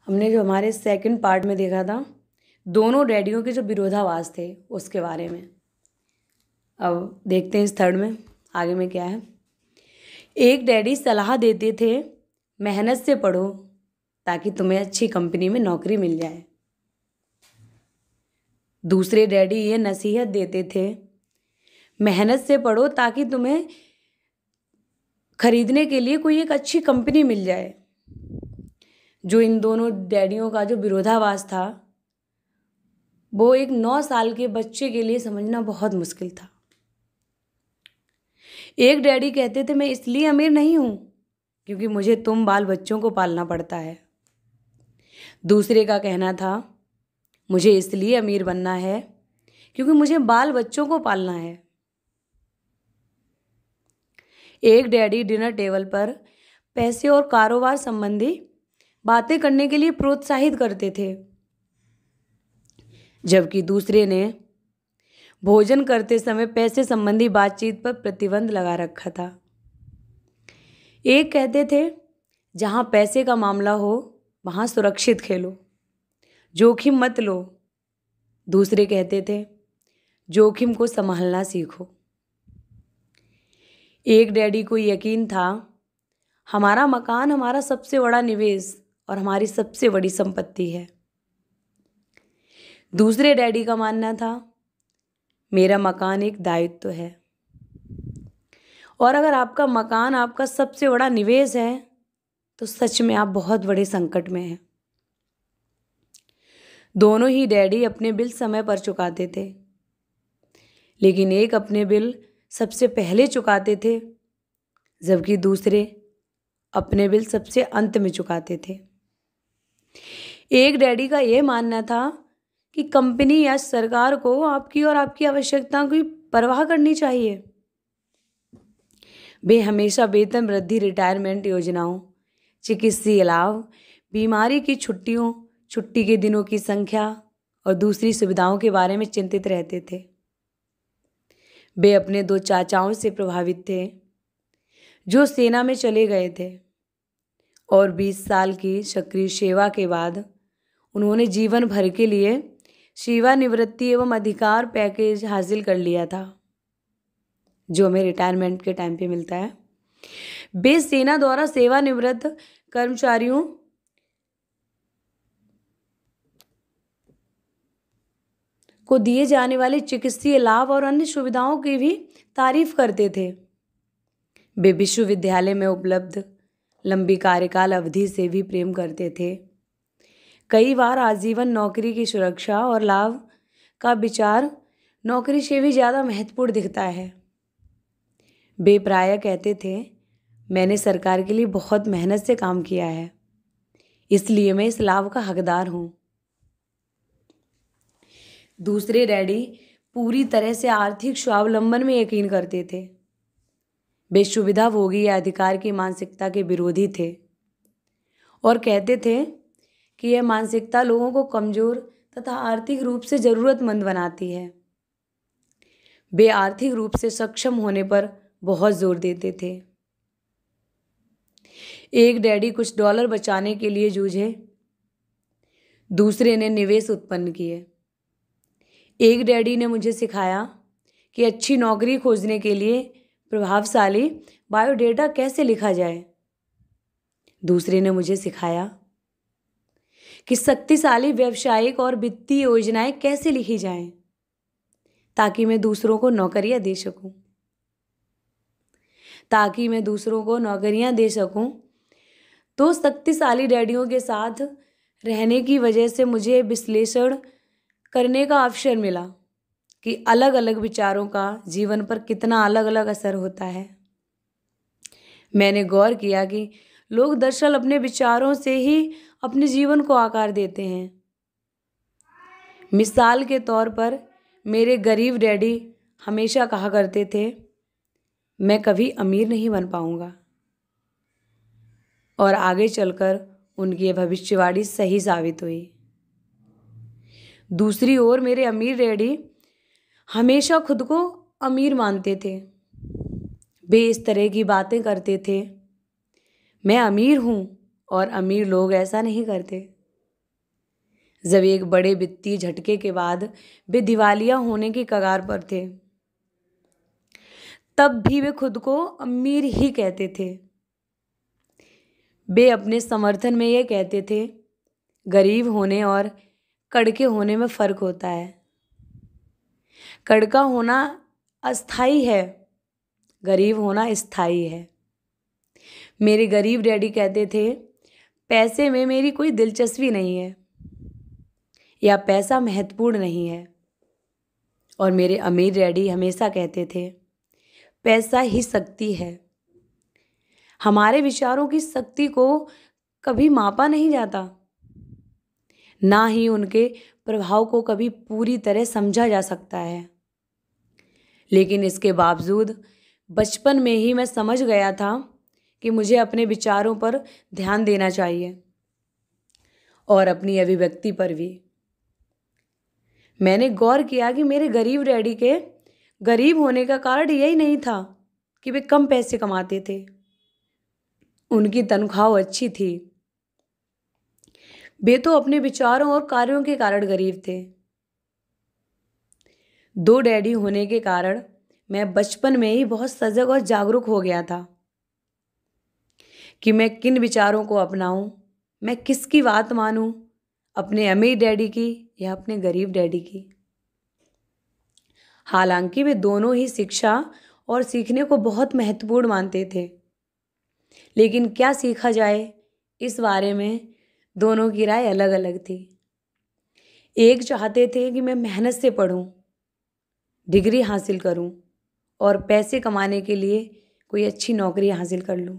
हमने जो हमारे सेकंड पार्ट में देखा था दोनों डैडियों के जो विरोधाभास थे उसके बारे में। अब देखते हैं इस थर्ड में आगे में क्या है। एक डैडी सलाह देते थे, मेहनत से पढ़ो ताकि तुम्हें अच्छी कंपनी में नौकरी मिल जाए। दूसरे डैडी ये नसीहत देते थे, मेहनत से पढ़ो ताकि तुम्हें खरीदने के लिए कोई एक अच्छी कंपनी मिल जाए। जो इन दोनों डैडियों का जो विरोधाभास था वो एक 9 साल के बच्चे के लिए समझना बहुत मुश्किल था। एक डैडी कहते थे, मैं इसलिए अमीर नहीं हूं क्योंकि मुझे तुम बाल बच्चों को पालना पड़ता है। दूसरे का कहना था, मुझे इसलिए अमीर बनना है क्योंकि मुझे बाल बच्चों को पालना है। एक डैडी डिनर टेबल पर पैसे और कारोबार संबंधी बातें करने के लिए प्रोत्साहित करते थे, जबकि दूसरे ने भोजन करते समय पैसे संबंधी बातचीत पर प्रतिबंध लगा रखा था। एक कहते थे, जहां पैसे का मामला हो वहां सुरक्षित खेलो, जोखिम मत लो। दूसरे कहते थे, जोखिम को संभालना सीखो। एक डैडी को यकीन था, हमारा मकान हमारा सबसे बड़ा निवेश और हमारी सबसे बड़ी संपत्ति है। दूसरे डैडी का मानना था, मेरा मकान एक दायित्व है। और अगर आपका मकान आपका सबसे बड़ा निवेश है तो सच में आप बहुत बड़े संकट में हैं। दोनों ही डैडी अपने बिल समय पर चुकाते थे, लेकिन एक अपने बिल सबसे पहले चुकाते थे जबकि दूसरे अपने बिल सबसे अंत में चुकाते थे। एक डैडी का यह मानना था कि कंपनी या सरकार को आपकी और आपकी आवश्यकताओं की परवाह करनी चाहिए। वे हमेशा वेतन वृद्धि, रिटायरमेंट योजनाओं, चिकित्सीय लाभ, बीमारी की छुट्टियों, छुट्टी के दिनों की संख्या और दूसरी सुविधाओं के बारे में चिंतित रहते थे। वे अपने 2 चाचाओं से प्रभावित थे जो सेना में चले गए थे और 20 साल की सक्रिय सेवा के बाद उन्होंने जीवन भर के लिए सेवानिवृत्ति एवं अधिकार पैकेज हासिल कर लिया था, जो हमें रिटायरमेंट के टाइम पे मिलता है। वे सेना द्वारा सेवानिवृत्त कर्मचारियों को दिए जाने वाले चिकित्सीय लाभ और अन्य सुविधाओं की भी तारीफ करते थे। वे विश्वविद्यालय में उपलब्ध लंबी कार्यकाल अवधि से भी प्रेम करते थे। कई बार आजीवन नौकरी की सुरक्षा और लाभ का विचार नौकरी से भी ज़्यादा महत्वपूर्ण दिखता है। वे प्रायः कहते थे, मैंने सरकार के लिए बहुत मेहनत से काम किया है, इसलिए मैं इस लाभ का हकदार हूँ। दूसरे डैडी पूरी तरह से आर्थिक स्वावलंबन में यकीन करते थे। वे सुविधा भोगी या अधिकार की मानसिकता के विरोधी थे और कहते थे कि यह मानसिकता लोगों को कमजोर तथा आर्थिक रूप से जरूरतमंद बनाती है। वे आर्थिक रूप से सक्षम होने पर बहुत जोर देते थे। एक डैडी कुछ डॉलर बचाने के लिए जूझे, दूसरे ने निवेश उत्पन्न किए। एक डैडी ने मुझे सिखाया कि अच्छी नौकरी खोजने के लिए प्रभावशाली बायोडेटा कैसे लिखा जाए। दूसरे ने मुझे सिखाया कि शक्तिशाली व्यावसायिक और वित्तीय योजनाएं कैसे लिखी जाएं ताकि मैं दूसरों को नौकरियां दे सकूं। तो शक्तिशाली डैडियों के साथ रहने की वजह से मुझे विश्लेषण करने का अवसर मिला कि अलग अलग विचारों का जीवन पर कितना अलग अलग असर होता है। मैंने गौर किया कि लोग दरअसल अपने विचारों से ही अपने जीवन को आकार देते हैं। मिसाल के तौर पर मेरे गरीब डैडी हमेशा कहा करते थे, मैं कभी अमीर नहीं बन पाऊंगा, और आगे चलकर उनकी यह भविष्यवाणी सही साबित हुई। दूसरी ओर मेरे अमीर डैडी हमेशा खुद को अमीर मानते थे। वे इस तरह की बातें करते थे, मैं अमीर हूँ और अमीर लोग ऐसा नहीं करते। जब एक बड़े वित्तीय झटके के बाद वे दिवालिया होने की कगार पर थे, तब भी वे खुद को अमीर ही कहते थे। वे अपने समर्थन में ये कहते थे, गरीब होने और कड़के होने में फ़र्क होता है। कड़का होना अस्थाई है, गरीब होना स्थायी है। मेरे गरीब डैडी कहते थे, पैसे में मेरी कोई दिलचस्पी नहीं है या पैसा महत्वपूर्ण नहीं है। और मेरे अमीर डैडी हमेशा कहते थे, पैसा ही शक्ति है। हमारे विचारों की शक्ति को कभी मापा नहीं जाता, ना ही उनके प्रभाव को कभी पूरी तरह समझा जा सकता है। लेकिन इसके बावजूद बचपन में ही मैं समझ गया था कि मुझे अपने विचारों पर ध्यान देना चाहिए और अपनी अभिव्यक्ति पर भी। मैंने गौर किया कि मेरे गरीब डैडी के गरीब होने का कारण यही नहीं था कि वे कम पैसे कमाते थे। उनकी तनख्वाह अच्छी थी। वे तो अपने विचारों और कार्यों के कारण गरीब थे। 2 डैडी होने के कारण मैं बचपन में ही बहुत सजग और जागरूक हो गया था कि मैं किन विचारों को अपनाऊं, मैं किसकी बात मानूं, अपने अमीर डैडी की या अपने गरीब डैडी की। हालांकि वे दोनों ही शिक्षा और सीखने को बहुत महत्वपूर्ण मानते थे, लेकिन क्या सीखा जाए इस बारे में दोनों की राय अलग अलग थी। एक चाहते थे कि मैं मेहनत से पढूं, डिग्री हासिल करूं और पैसे कमाने के लिए कोई अच्छी नौकरी हासिल कर लूं।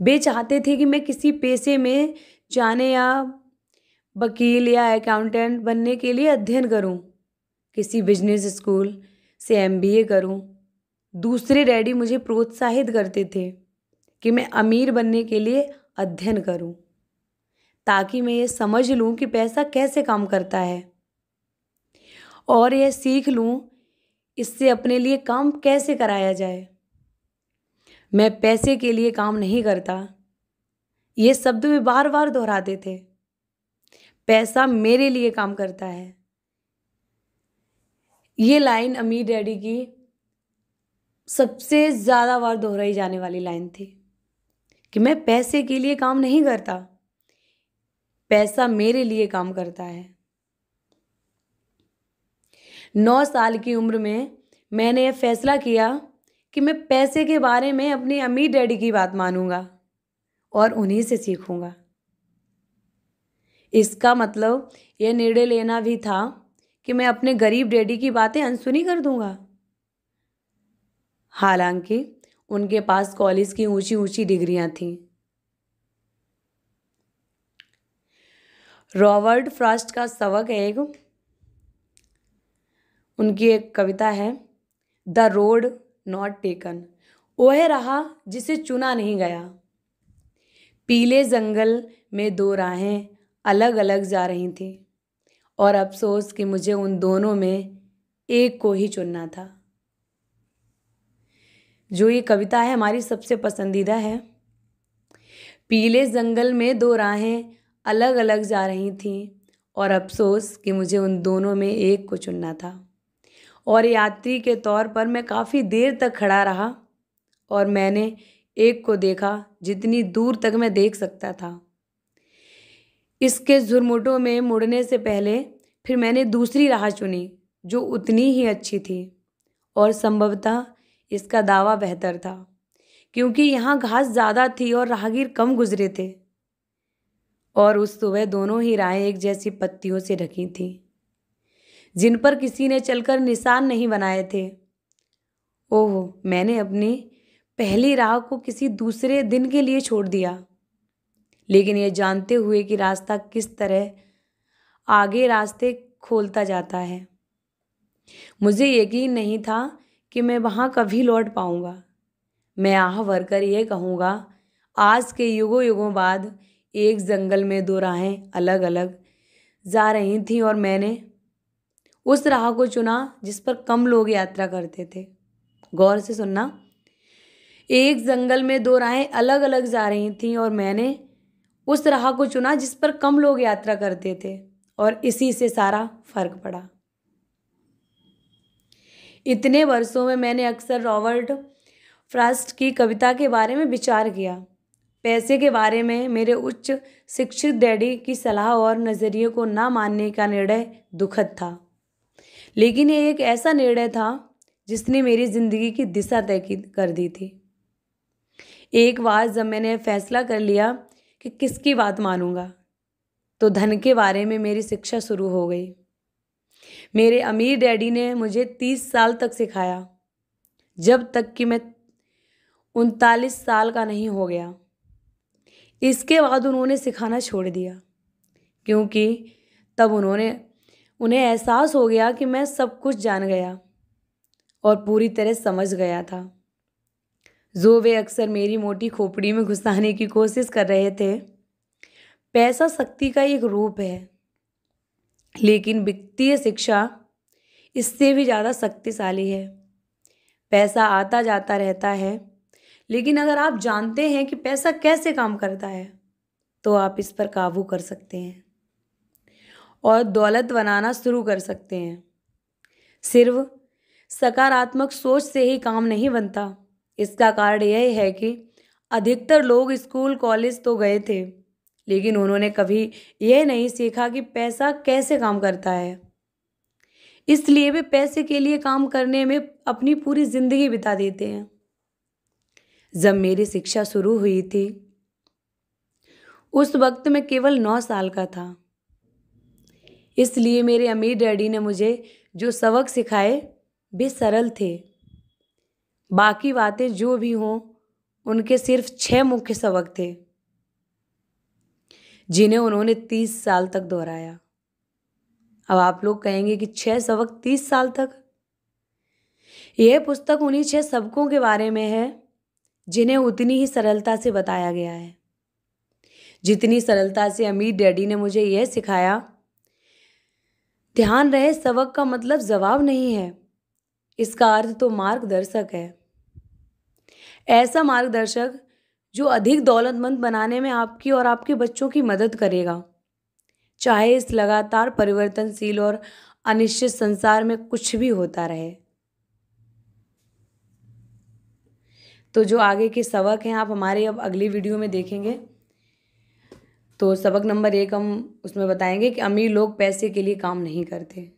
वे चाहते थे कि मैं किसी पेशे में जाने या वकील या अकाउंटेंट बनने के लिए अध्ययन करूं, किसी बिजनेस स्कूल से MBA करूं। दूसरे डैडी मुझे प्रोत्साहित करते थे कि मैं अमीर बनने के लिए अध्ययन करूं, ताकि मैं ये समझ लूं कि पैसा कैसे काम करता है और यह सीख लूं इससे अपने लिए काम कैसे कराया जाए। मैं पैसे के लिए काम नहीं करता, ये शब्द वे बार बार दोहराते थे। पैसा मेरे लिए काम करता है। ये लाइन अमीर डैडी की सबसे ज़्यादा बार दोहराई जाने वाली लाइन थी कि मैं पैसे के लिए काम नहीं करता, पैसा मेरे लिए काम करता है। 9 साल की उम्र में मैंने यह फैसला किया कि मैं पैसे के बारे में अपने अमीर डैडी की बात मानूंगा और उन्हीं से सीखूंगा। इसका मतलब यह निर्णय लेना भी था कि मैं अपने गरीब डैडी की बातें अनसुनी कर दूंगा। हालांकि उनके पास कॉलेज की ऊंची ऊंची डिग्रियां थीं। रॉबर्ट फ्रॉस्ट का सबक है उनकी एक कविता है, द रोड नॉट टेकन। वह रहा जिसे चुना नहीं गया। पीले जंगल में 2 राहें अलग अलग जा रही थीं और अफसोस कि मुझे उन दोनों में एक को ही चुनना था। जो ये कविता है हमारी सबसे पसंदीदा है। पीले जंगल में 2 राहें अलग अलग जा रही थीं और अफसोस कि मुझे उन दोनों में एक को चुनना था। और यात्री के तौर पर मैं काफ़ी देर तक खड़ा रहा और मैंने एक को देखा जितनी दूर तक मैं देख सकता था। इसके झुरमुटों में मुड़ने से पहले फिर मैंने दूसरी राह चुनी जो उतनी ही अच्छी थी और संभवतः इसका दावा बेहतर था, क्योंकि यहाँ घास ज़्यादा थी और राहगीर कम गुजरे थे। और उस सुबह दोनों ही राहें एक जैसी पत्तियों से ढकी थीं, जिन पर किसी ने चलकर निशान नहीं बनाए थे। ओह, मैंने अपनी पहली राह को किसी दूसरे दिन के लिए छोड़ दिया, लेकिन ये जानते हुए कि रास्ता किस तरह आगे रास्ते खोलता जाता है। मुझे यकीन नहीं था कि मैं वहाँ कभी लौट पाऊँगा। मैं आह भरकर ये कहूँगा, आज के युगों युगों बाद एक जंगल में 2 राहें अलग अलग जा रही थीं और मैंने उस राह को चुना जिस पर कम लोग यात्रा करते थे। गौर से सुनना, एक जंगल में 2 राहें अलग अलग जा रही थीं और मैंने उस राह को चुना जिस पर कम लोग यात्रा करते थे, और इसी से सारा फर्क पड़ा। इतने वर्षों में मैंने अक्सर रॉबर्ट फ्रॉस्ट की कविता के बारे में विचार किया। पैसे के बारे में मेरे उच्च शिक्षित डैडी की सलाह और नज़रिए को ना मानने का निर्णय दुखद था, लेकिन ये एक ऐसा निर्णय था जिसने मेरी ज़िंदगी की दिशा तय कर दी थी। एक बार जब मैंने फैसला कर लिया कि किसकी बात मानूंगा, तो धन के बारे में मेरी शिक्षा शुरू हो गई। मेरे अमीर डैडी ने मुझे 30 साल तक सिखाया, जब तक कि मैं 39 साल का नहीं हो गया। इसके बाद उन्होंने सिखाना छोड़ दिया, क्योंकि तब उन्हें एहसास हो गया कि मैं सब कुछ जान गया और पूरी तरह समझ गया था, जो वे अक्सर मेरी मोटी खोपड़ी में घुसाने की कोशिश कर रहे थे। पैसा शक्ति का एक रूप है, लेकिन वित्तीय शिक्षा इससे भी ज़्यादा शक्तिशाली है। पैसा आता जाता रहता है, लेकिन अगर आप जानते हैं कि पैसा कैसे काम करता है, तो आप इस पर काबू कर सकते हैं और दौलत बनाना शुरू कर सकते हैं। सिर्फ सकारात्मक सोच से ही काम नहीं बनता। इसका कारण यह है कि अधिकतर लोग स्कूल कॉलेज तो गए थे, लेकिन उन्होंने कभी यह नहीं सीखा कि पैसा कैसे काम करता है। इसलिए वे पैसे के लिए काम करने में अपनी पूरी जिंदगी बिता देते हैं। जब मेरी शिक्षा शुरू हुई थी, उस वक्त मैं केवल 9 साल का था। इसलिए मेरे अमीर डैडी ने मुझे जो सबक सिखाए वे सरल थे। बाकी बातें जो भी हों, उनके सिर्फ 6 मुख्य सबक थे, जिन्हें उन्होंने 30 साल तक दोहराया। अब आप लोग कहेंगे कि 6 सबक 30 साल तक? यह पुस्तक उन्हीं 6 सबकों के बारे में है जिन्हें उतनी ही सरलता से बताया गया है, जितनी सरलता से अमीर डैडी ने मुझे यह सिखाया। ध्यान रहे, सबक का मतलब जवाब नहीं है, इसका अर्थ तो मार्गदर्शक है। ऐसा मार्गदर्शक जो अधिक दौलतमंद बनाने में आपकी और आपके बच्चों की मदद करेगा, चाहे इस लगातार परिवर्तनशील और अनिश्चित संसार में कुछ भी होता रहे। तो जो आगे के सबक हैं आप हमारे अब अगली वीडियो में देखेंगे। तो सबक नंबर 1 हम उसमें बताएंगे कि अमीर लोग पैसे के लिए काम नहीं करते।